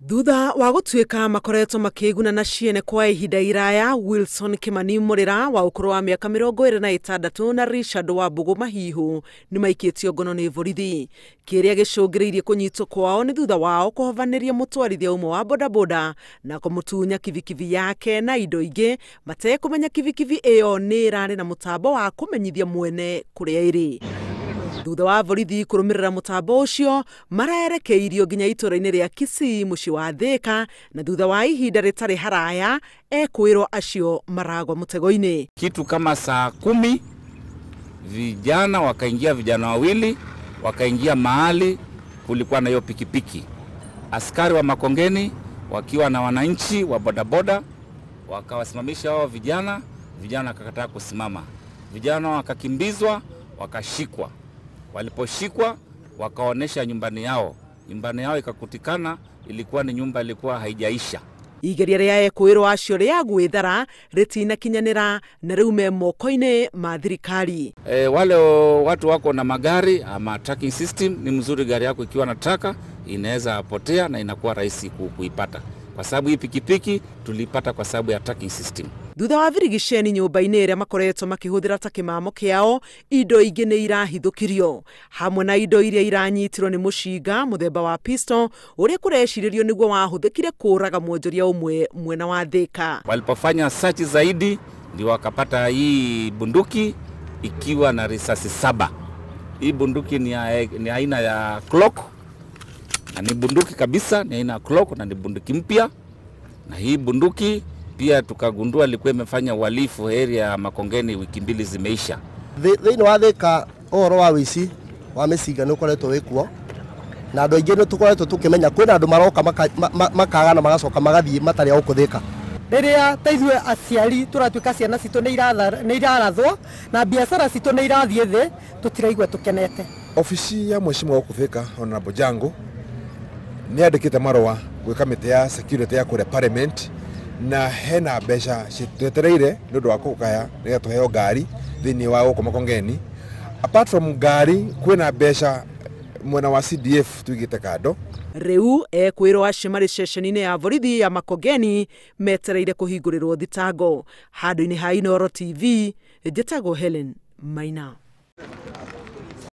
Thutha wa gutuika makoretwo makiguna na ciene kwa ihinda iraya, Wilson Kimani Murira wa ukuru wa miaka 26 na Richard wa Bugu Mahihu ni maikitio ngono ni borithi. Kiria gicungiriirie kunyitwo kwao ni thutha wao kuhovaniria mutwarithia umwe wa bodaboda na kumutunya kivikivi yake na indo ingi matekumenya kivikivi iyo ni irari na mutambo wa kumenyithia mwene kuria iri. Thutha wa borithi kurumirira mutambo ucio maraerekeirio nginya itura-ini ria Kisii muci wa Thika, na thutha wa ihinda ritari haraya Ekuirwo acio maragwa mutego-ini. Kitu kama saa 10 vijana wakaingia, vijana wawili wakaingia mahali kulikuwa na hiyo pikipiki. Askari wa Makongeni wakiwa na wananchi wa bodaboda wakawasimamisha hao vijana wakakataa kusimama. Vijana wakakimbizwa, wakashikwa. Waliposhikwa wakaonesha nyumbani yao ikakutikana, ilikuwa ni nyumba ilikuwa haijaisha. Igeria ria Ekuirwo acio ria gwithara ritina kinyanira na riu me moko-ini ma thirikari. Wale watu wako na magari ama tracking system, ni mzuri gari yako ikiwa na traka inaweza potea na inakuwa rahisi kuipata. Kwa sababu hii pikipiki tulipata kwa sababu ya tracking system. Thutha wa virigiceni nyumba-ini iria makoretwo makihuthira ta kimamo kiao, indo ingi ni irahithukirio hamwe na indo iria iranyitirwo ni mucinga muthemba wa pistol uria kureciiririo niguo wahuthikire kuraga mwonjoria umwe mwena wa Thika. Walipofanya search zaidi ndio wakapata hii bunduki ikiwa na risasi 7. Hii bunduki ni aina ya Glock, na ni bunduki kabisa, ni aina ya Glock na ni bunduki mpya. Na hii bunduki pia tukagundua ilikuwa imefanya uhalifu area ya Makongeni wiki 2 zimeisha. Thiini wa Thika uhoro wa uici wa miciga ni ukoretwo wikuo, na andu aingi ni tukoretwo tukimenya kwina andu maroka makaga na magacoka magathii matari guku Thika. Riria taithwe aciari turatuika ciana citu ni irarathwo na biashara citu ni irathie thi, tutiraigwa tukenete. Ofisi ya mheshimiwa wa Thika ona Bojango ni andikite marua gwi kamiti ya security ya kure parliament, na hena mbeca citetereire ni undu wa kugaya ni tuheo ngari thiini wa guku Makongeni. Apart from ngari, kwina mbeca mwena wa CDF tuigite kando. Riu Ekuirwo acio mari ceceni-ini ya borithi ya Makongeni metereire kuhingurirwo thitango. Handu-ini ha Inooro TV, njitagwo Helen Maina.